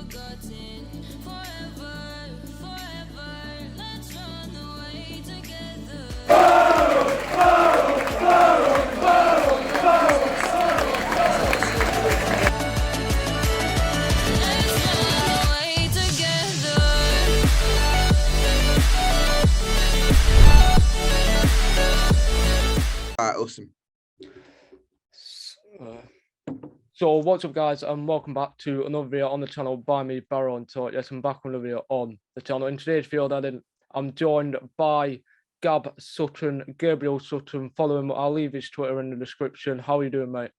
forgotten. Forever, forever, let's run away together. Let's run away together. Awesome. So what's up, guys, and welcome back to another video on the channel by me, barrowontour. Yes, I'm back on another video on the channel. In today's video, I'm joined by Gabriel Sutton. Follow him. I'll leave his Twitter in the description. How are you doing, mate?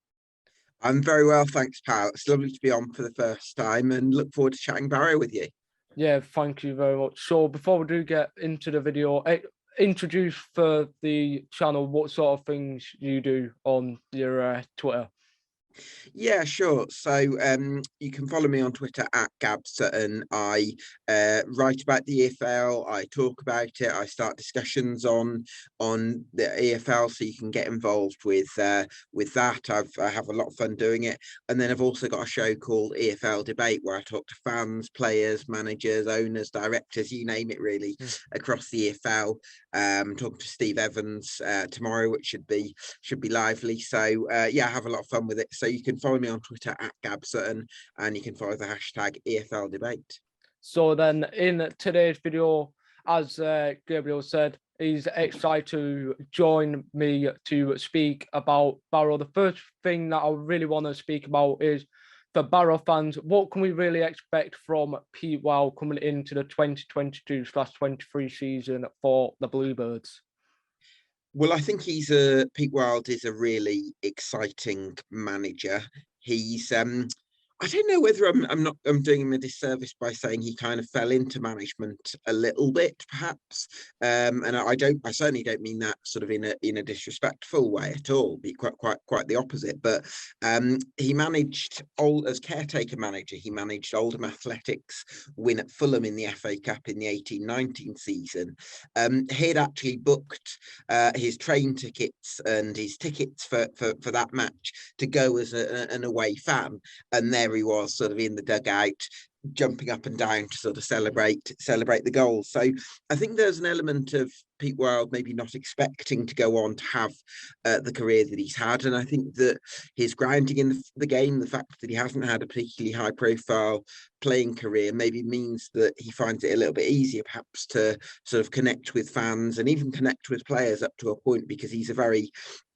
I'm very well, thanks, pal. It's lovely to be on for the first time and look forward to chatting barrow with you. Yeah, thank you very much. So before we do get into the video, introduce for the channel what sort of things you do on your Twitter. Yeah, sure. So you can follow me on Twitter at Gab Sutton. I write about the EFL. I talk about it. I start discussions on the EFL, so you can get involved with that. I have a lot of fun doing it. And then I've also got a show called EFL Debate, where I talk to fans, players, managers, owners, directors, you name it, really, across the EFL. Talking to Steve Evans tomorrow, which should be lively. So yeah, I have a lot of fun with it. So you can follow me on Twitter at Gab Sutton, and you can follow the hashtag EFL Debate. So then in today's video, as Gabriel said, he's excited to join me to speak about Barrow. The first thing that I really want to speak about is, for Barrow fans, what can we really expect from Pete Wild coming into the 2022/23 season for the Bluebirds? Well, I think Pete Wild is a really exciting manager. He's I don't know whether I'm doing him a disservice by saying he kind of fell into management a little bit, perhaps. And I certainly don't mean that sort of in a disrespectful way at all. Be quite the opposite. But he managed as caretaker manager. He managed Oldham Athletics win at Fulham in the FA Cup in the 18-19 season. He'd actually booked his train tickets and his tickets for that match to go as an away fan, and there he was, sort of in the dugout, jumping up and down to sort of celebrate the goals. So I think there's an element of Pete Wild maybe not expecting to go on to have the career that he's had, and I think that his grounding in the game, the fact that he hasn't had a particularly high profile playing career, maybe means that he finds it a little bit easier perhaps to sort of connect with fans and even connect with players up to a point, because he's a very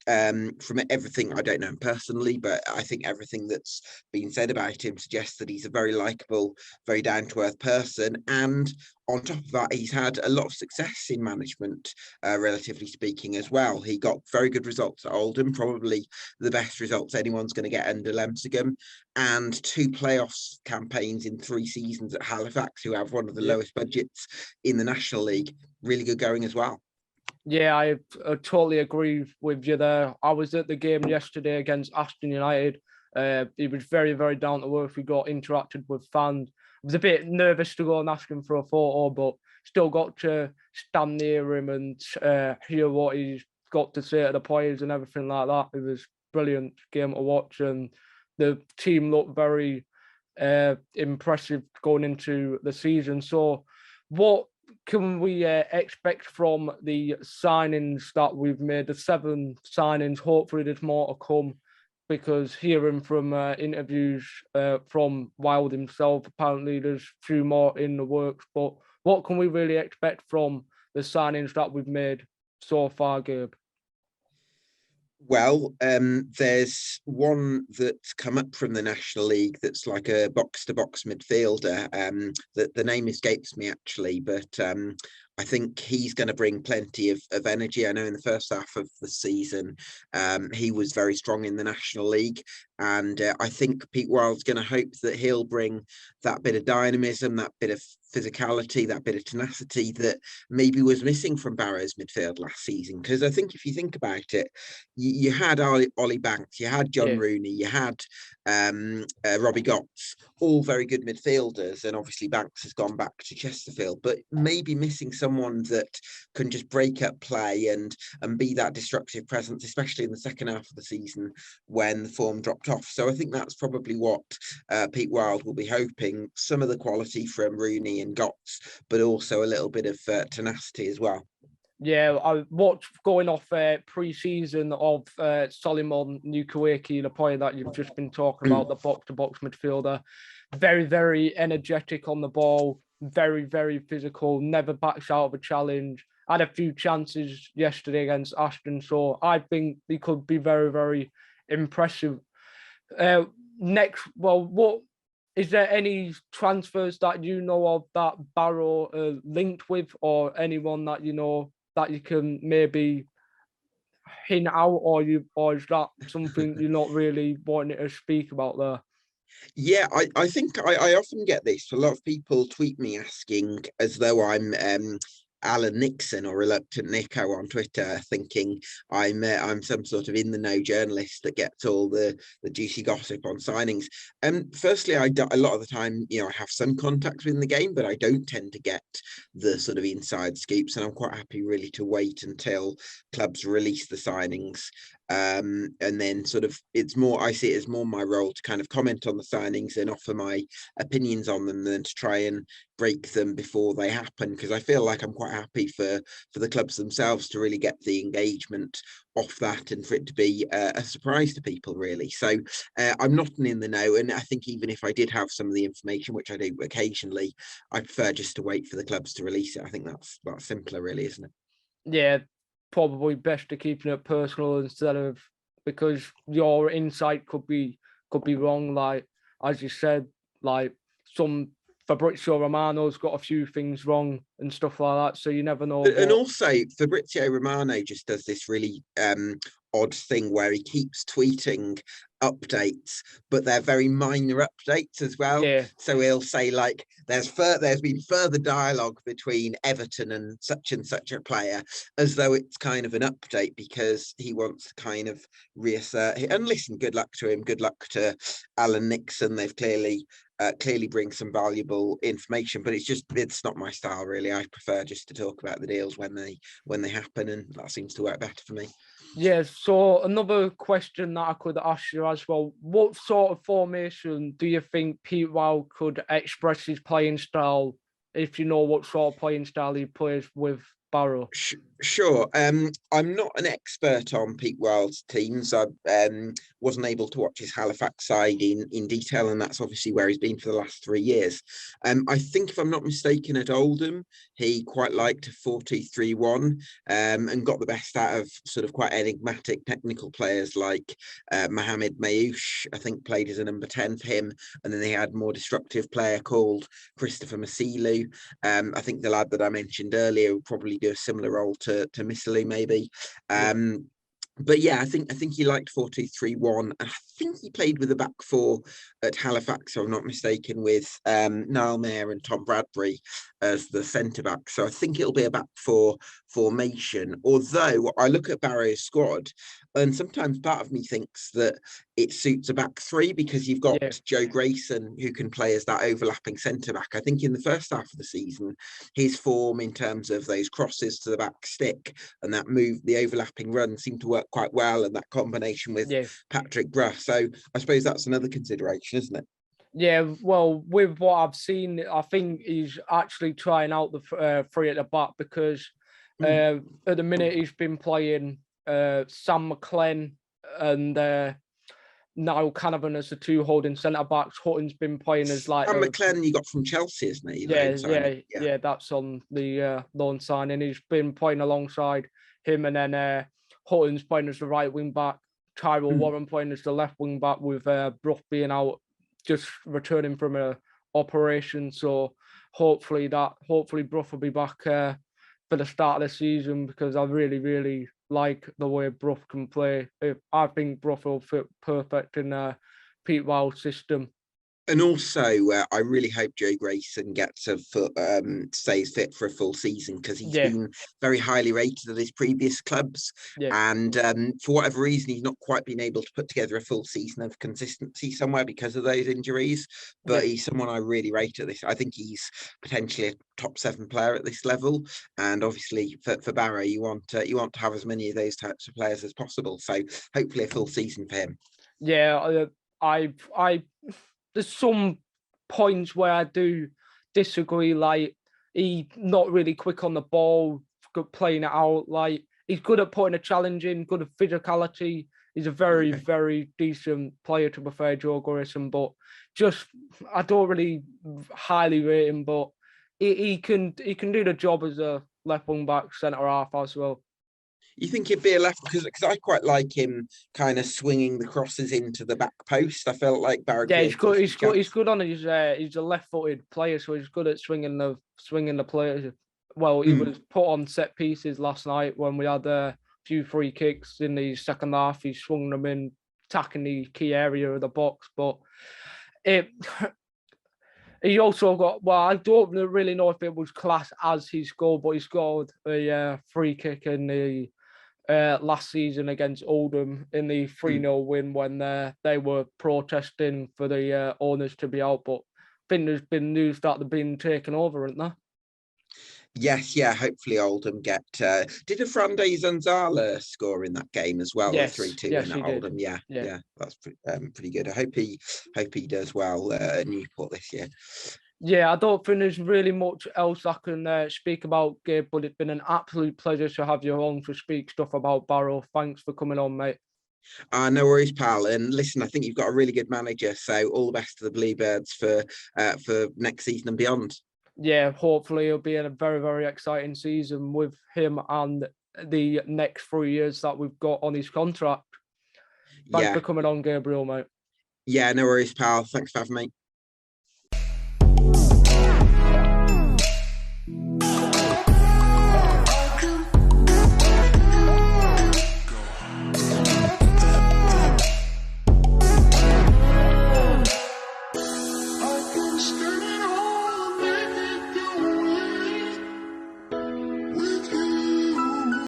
from everything, I don't know him personally, but I think everything that's been said about him suggests that he's a very likable, very down-to-earth person. And on top of that, he's had a lot of success in management, relatively speaking, as well. He got very good results at Oldham, probably the best results anyone's going to get under Lemsingham, and 2 playoffs campaigns in 3 seasons at Halifax, who have one of the lowest budgets in the National League. Really good going as well. Yeah, I totally agree with you there. I was at the game yesterday against Aston United. He was very, very down to earth. We got interacted with fans. I was a bit nervous to go and ask him for a photo, but still got to stand near him and hear what he's got to say to the players and everything like that. It was a brilliant game to watch, and the team looked very impressive going into the season. So what can we expect from the signings that we've made, the 7 signings? Hopefully there's more to come, because hearing from interviews from Wild himself, apparently there's a few more in the works. But what can we really expect from the signings that we've made so far, Gabe? Well, there's one that's come up from the National League that's like a box-to-box midfielder. The name escapes me actually, but I think he's going to bring plenty of energy. I know in the first half of the season, he was very strong in the National League, and I think Pete Wild's going to hope that he'll bring that bit of dynamism, that bit of physicality, that bit of tenacity that maybe was missing from Barrow's midfield last season. Because I think if you think about it, you had Ollie Banks, you had John Rooney, you had Robbie Gotts, all very good midfielders, and obviously Banks has gone back to Chesterfield, but maybe missing someone that can just break up play and be that destructive presence, especially in the second half of the season when the form dropped dropped off. So I think that's probably what Pete Wild will be hoping. Some of the quality from Rooney and Gotts, but also a little bit of tenacity as well. Yeah, I watched going off pre-season of Solomon Nukweki, the player that you've just been talking about, the box-to-box midfielder. Very, very energetic on the ball, very, very physical, never backs out of a challenge. Had a few chances yesterday against Ashton, so I think he could be very, very impressive. What is there any transfers that you know of that Barrow linked with, or anyone that you know that you can maybe hint out, or is that something you're not really wanting to speak about there? Yeah, I think I often get this. A lot of people tweet me asking as though I'm Alan Nixon or Reluctant Nico on Twitter, thinking I'm some sort of in the know journalist that gets all the juicy gossip on signings. Firstly, a lot of the time, I have some contacts within the game, but I don't tend to get the sort of inside scoops, and I'm quite happy really to wait until clubs release the signings. And then sort of I see it as more my role to kind of comment on the signings and offer my opinions on them than to try and break them before they happen, because I feel like I'm quite happy for the clubs themselves to really get the engagement off that and for it to be a surprise to people, really. So I'm not in the know, and I think even if I did have some of the information, which I do occasionally, I prefer just to wait for the clubs to release it. I think that's simpler, really, isn't it? Yeah, probably best to keeping it personal instead of, because your insight could be wrong. Like as you said, like some Fabrizio Romano's got a few things wrong and stuff like that. So you never know And what. also, Fabrizio Romano just does this really odd thing where he keeps tweeting updates, but they're very minor updates as well. Yeah, So he'll say like, there's been further dialogue between Everton and such a player, as though it's kind of an update because he wants to kind of reassert. And listen, good luck to him. Good luck to Alan Nixon. They've clearly bring some valuable information, but it's not my style, really. I prefer just to talk about the deals when they happen, and that seems to work better for me. yeah. So another question that I could ask you as well: what sort of formation do you think Pete Wild could express his playing style? If you know what sort of playing style he plays with Barrow. Sure. I'm not an expert on Pete Wild's teams. I wasn't able to watch his Halifax side in detail, and that's obviously where he's been for the last 3 years. I think, if I'm not mistaken, at Oldham, he quite liked a 4-2-3-1, and got the best out of sort of quite enigmatic technical players like Mohamed Mayoush, I think, played as a number 10 for him. And then they had a more disruptive player called Christopher Masilu. I think the lad that I mentioned earlier would probably do a similar role to Masilu, maybe. But yeah, I think he liked 4-2-3-1, and I think he played with a back four at Halifax, if I'm not mistaken, with Niall Mayer and Tom Bradbury as the centre back. So I think it'll be a back four formation. Although I look at Barrow's squad, and sometimes part of me thinks that it suits a back three because you've got Yeah, Joe Grayson who can play as that overlapping centre back. I think in the first half of the season, his form in terms of those crosses to the back stick and that move, the overlapping run, seemed to work quite well, and that combination with yeah. Patrick Bruh. So I suppose that's another consideration, isn't it? Yeah, well, with what I've seen, I think he's actually trying out the three at the back because at the minute he's been playing Sam McLean and Niall Canavan as the two holding centre backs. Hutton's been playing as like And McLennan you got from Chelsea, isn't he? yeah, that's on the loan signing. He's been playing alongside him, and then Hutton's playing as the right wing back. Tyrell Warren playing as the left wing back with Brough being out, just returning from a operation. So hopefully Brough will be back for the start of the season, because I really, really like the way Brough can play. I think Brough will fit perfect in Pete Wild's system. And also, I really hope Joe Grayson stays fit for a full season, because he's Yeah, been very highly rated at his previous clubs. yeah, And for whatever reason, he's not quite been able to put together a full season of consistency somewhere because of those injuries. But yeah. he's someone I really rate at this. I think he's potentially a top 7 player at this level. And obviously, for Barrow, you want to have as many of those types of players as possible. So hopefully, a full season for him. Yeah, I there's some points where I do disagree. Like he not really quick on the ball, good playing it out. Like he's good at putting a challenge in, good at physicality. He's a very, Okay. very decent player, to be fair, Joe Grayson. But just I don't really highly rate him, but he can do the job as a left wing back, centre half as well. You think he'd be a left because I quite like him kind of swinging the crosses into the back post. I felt like Barrow Yeah, he's created a good. few He's good. He's chances. good on his. He's a left-footed player, so he's good at swinging the players. Well, he Mm. was put on set pieces last night when we had a few free kicks in the second half. He swung them in, attacking the key area of the box. But it, he also got. Well, I don't really know if it was class as his goal, but he scored a free kick in the last season against Oldham in the 3-0 win when they were protesting for the owners to be out. But I think there's been news that they've been taken over, isn't there? Yes, yeah. Hopefully, Oldham get. Did Afrande Zanzala score in that game as well? The Yes, 3-2 yes, win he at did. Oldham. Yeah, Yeah. yeah. That's pretty good. I hope he does well at Newport this year. Yeah, I don't think there's really much else I can speak about, Gabe, but it's been an absolute pleasure to have you on to speak stuff about Barrow. Thanks for coming on, mate. No worries, pal. And listen, I think you've got a really good manager. So all the best to the Bluebirds for next season and beyond. Yeah, hopefully it'll be a very, very exciting season with him and the next 3 years that we've got on his contract. Thanks Yeah, for coming on, Gabriel, mate. yeah. No worries, pal. Thanks for having me. I can stay.